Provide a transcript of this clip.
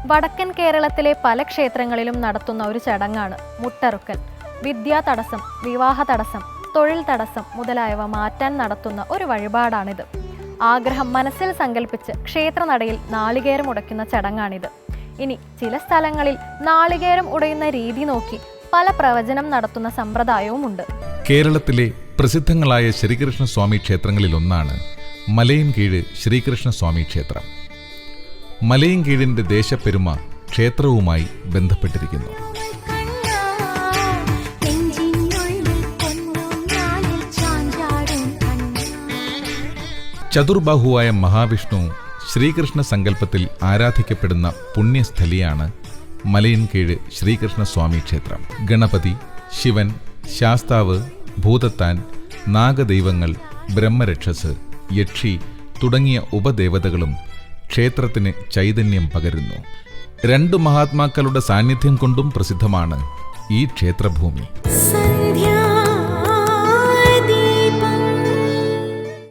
വടക്കൻ കേരളത്തിലെ പല ക്ഷേത്രങ്ങളിലും നടത്തുന്ന ഒരു ചടങ്ങാണ് മുട്ടറുക്കൽ. വിദ്യാ തടസ്സം, വിവാഹ തടസ്സം, തൊഴിൽ തടസ്സം മുതലായവ മാറ്റാൻ നടത്തുന്ന ഒരു വഴിപാടാണിത്. ആഗ്രഹം മനസ്സിൽ സങ്കല്പിച്ച് ക്ഷേത്രനടയിൽ നാളികേരം ഉടയ്ക്കുന്ന ചടങ്ങാണിത്. ഇനി ചില സ്ഥലങ്ങളിൽ നാളികേരം ഉടയുന്ന രീതി നോക്കി പല പ്രവചനം നടത്തുന്ന സമ്പ്രദായവുമുണ്ട്. കേരളത്തിലെ പ്രസിദ്ധങ്ങളായ ശ്രീകൃഷ്ണസ്വാമി ക്ഷേത്രങ്ങളിലൊന്നാണ് മലയൻകീഴ് ശ്രീകൃഷ്ണസ്വാമി ക്ഷേത്രം. മലയൻകീഴിന്റെ ദേശപ്പെരുമ ക്ഷേത്രവുമായി ബന്ധപ്പെട്ടിരിക്കുന്നു. ചതുർബാഹുവായ മഹാവിഷ്ണു ശ്രീകൃഷ്ണ സങ്കല്പത്തിൽ ആരാധിക്കപ്പെടുന്ന പുണ്യസ്ഥലിയാണ് മലയൻകീഴ് ശ്രീകൃഷ്ണസ്വാമി ക്ഷേത്രം. ഗണപതി, ശിവൻ, ശാസ്താവ്, ഭൂതത്താൻ, നാഗദൈവങ്ങൾ, ബ്രഹ്മരക്ഷസ്, യക്ഷി തുടങ്ങിയ ഉപദേവതകളും ക്ഷേത്രത്തിന് ചൈതന്യം പകരുന്നു. 2 മഹാത്മാക്കളുടെ സാന്നിധ്യം കൊണ്ടും പ്രസിദ്ധമാണ് ഈ ക്ഷേത്രഭൂമി.